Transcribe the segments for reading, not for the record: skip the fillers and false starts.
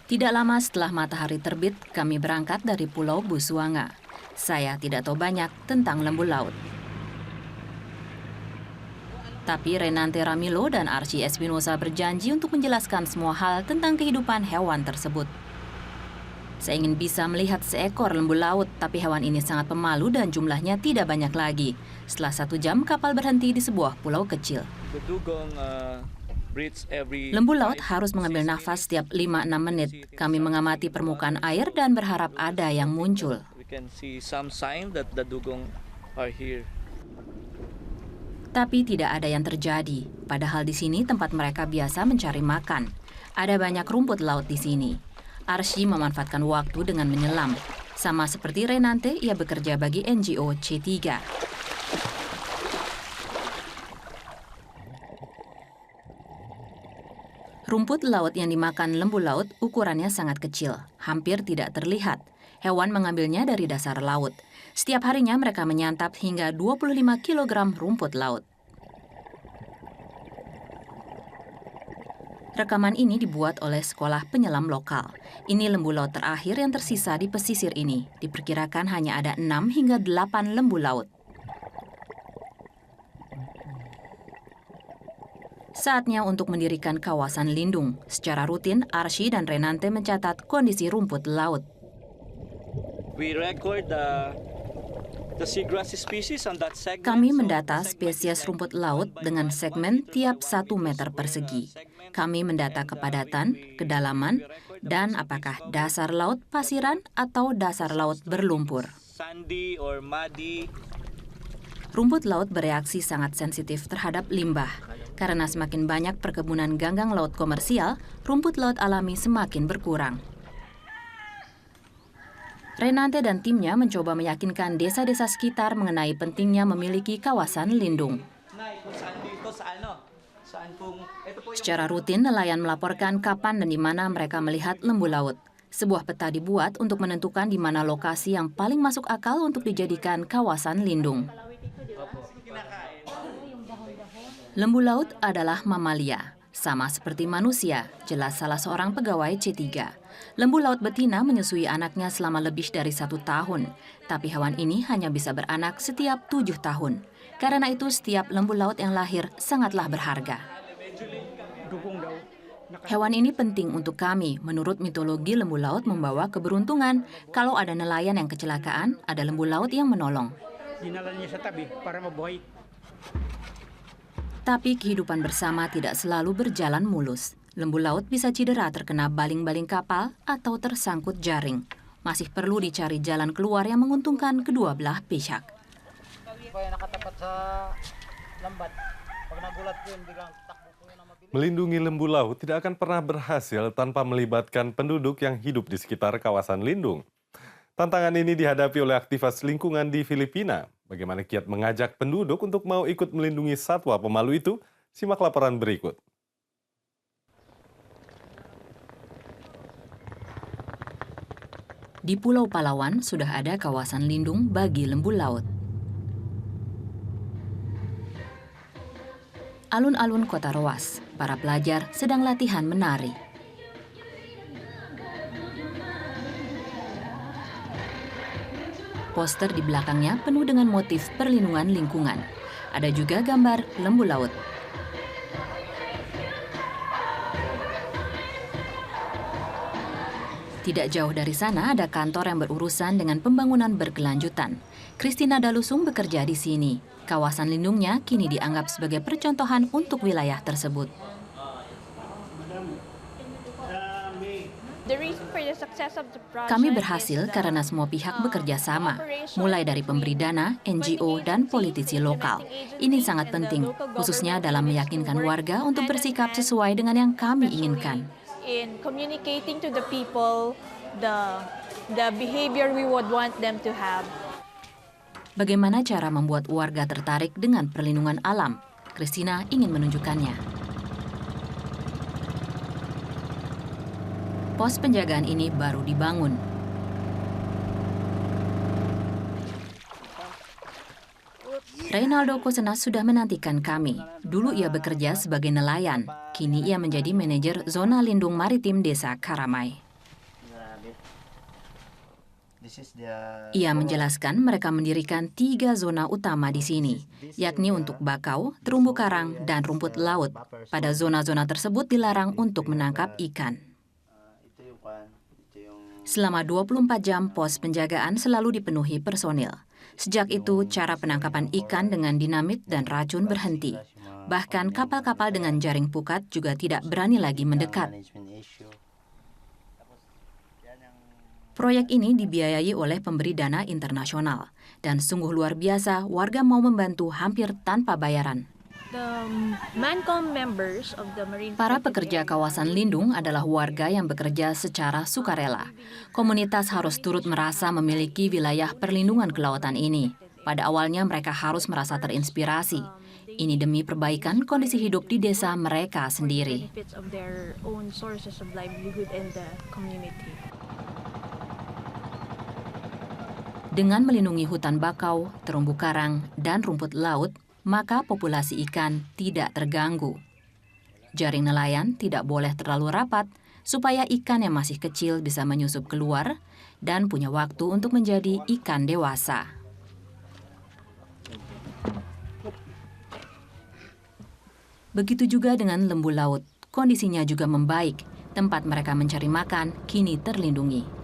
Tidak lama setelah matahari terbit, kami berangkat dari Pulau Busuanga. Saya tidak tahu banyak tentang lembu laut. Tapi Renante Ramilo dan Archie Espinosa berjanji untuk menjelaskan semua hal tentang kehidupan hewan tersebut. Saya ingin bisa melihat seekor lembu laut, tapi hewan ini sangat pemalu dan jumlahnya tidak banyak lagi. Setelah 1 jam, kapal berhenti di sebuah pulau kecil. Lembu laut harus mengambil nafas setiap 5-6 menit. Kami mengamati permukaan air dan berharap ada yang muncul. Tapi tidak ada yang terjadi. Padahal di sini tempat mereka biasa mencari makan. Ada banyak rumput laut di sini. Archie memanfaatkan waktu dengan menyelam. Sama seperti Renante, ia bekerja bagi NGO C3. Rumput laut yang dimakan lembu laut ukurannya sangat kecil, hampir tidak terlihat. Hewan mengambilnya dari dasar laut. Setiap harinya mereka menyantap hingga 25 kg rumput laut. Rekaman ini dibuat oleh sekolah penyelam lokal. Ini lembu laut terakhir yang tersisa di pesisir ini. Diperkirakan hanya ada 6 hingga 8 lembu laut. Saatnya untuk mendirikan kawasan lindung. Secara rutin, Archie dan Renante mencatat kondisi rumput laut. Kami mendata spesies rumput laut dengan segmen tiap 1 meter persegi. Kami mendata kepadatan, kedalaman, dan apakah dasar laut pasiran atau dasar laut berlumpur. Rumput laut bereaksi sangat sensitif terhadap limbah. Karena semakin banyak perkebunan ganggang laut komersial, rumput laut alami semakin berkurang. Renante dan timnya mencoba meyakinkan desa-desa sekitar mengenai pentingnya memiliki kawasan lindung. Secara rutin, nelayan melaporkan kapan dan di mana mereka melihat lembu laut. Sebuah peta dibuat untuk menentukan di mana lokasi yang paling masuk akal untuk dijadikan kawasan lindung. Lembu laut adalah mamalia. Sama seperti manusia, jelas salah seorang pegawai C3. Lembu laut betina menyusui anaknya selama lebih dari 1 tahun. Tapi hewan ini hanya bisa beranak setiap 7 tahun. Karena itu setiap lembu laut yang lahir sangatlah berharga. Hewan ini penting untuk kami. Menurut mitologi, lembu laut membawa keberuntungan. Kalau ada nelayan yang kecelakaan, ada lembu laut yang menolong. Tapi kehidupan bersama tidak selalu berjalan mulus. Lembu laut bisa cedera terkena baling-baling kapal atau tersangkut jaring. Masih perlu dicari jalan keluar yang menguntungkan kedua belah pihak. Melindungi lembu laut tidak akan pernah berhasil tanpa melibatkan penduduk yang hidup di sekitar kawasan lindung. Tantangan ini dihadapi oleh aktivis lingkungan di Filipina. Bagaimana kiat mengajak penduduk untuk mau ikut melindungi satwa pemalu itu? Simak laporan berikut. Di Pulau Palawan sudah ada kawasan lindung bagi lembu laut. Alun-alun Kota Roas, para pelajar sedang latihan menari. Poster di belakangnya penuh dengan motif perlindungan lingkungan. Ada juga gambar lembu laut. Tidak jauh dari sana ada kantor yang berurusan dengan pembangunan berkelanjutan. Christina Dalusung bekerja di sini. Kawasan lindungnya kini dianggap sebagai percontohan untuk wilayah tersebut. Kami berhasil karena semua pihak bekerja sama, mulai dari pemberi dana, NGO, dan politisi lokal. Ini sangat penting, khususnya dalam meyakinkan warga untuk bersikap sesuai dengan yang kami inginkan. In communicating to the people the behavior we would want them to have. Bagaimana cara membuat warga tertarik dengan perlindungan alam? Christina ingin menunjukkannya. Pos penjagaan ini baru dibangun. Reynaldo Kosenas sudah menantikan kami. Dulu ia bekerja sebagai nelayan. Kini ia menjadi manajer zona lindung maritim Desa Karamay. Ia menjelaskan mereka mendirikan 3 zona utama di sini, yakni untuk bakau, terumbu karang, dan rumput laut. Pada zona-zona tersebut dilarang untuk menangkap ikan. Selama 24 jam, pos penjagaan selalu dipenuhi personil. Sejak itu, cara penangkapan ikan dengan dinamit dan racun berhenti. Bahkan kapal-kapal dengan jaring pukat juga tidak berani lagi mendekat. Proyek ini dibiayai oleh pemberi dana internasional. Dan sungguh luar biasa, warga mau membantu hampir tanpa bayaran. Para pekerja kawasan lindung adalah warga yang bekerja secara sukarela. Komunitas harus turut merasa memiliki wilayah perlindungan kelautan ini. Pada awalnya mereka harus merasa terinspirasi. Ini demi perbaikan kondisi hidup di desa mereka sendiri. Dengan melindungi hutan bakau, terumbu karang, dan rumput laut, maka populasi ikan tidak terganggu. Jaring nelayan tidak boleh terlalu rapat supaya ikan yang masih kecil bisa menyusup keluar dan punya waktu untuk menjadi ikan dewasa. Begitu juga dengan lembu laut, kondisinya juga membaik. Tempat mereka mencari makan kini terlindungi.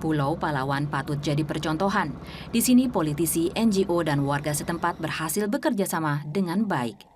Pulau Palawan patut jadi percontohan. Di sini politisi, NGO, dan warga setempat berhasil bekerja sama dengan baik.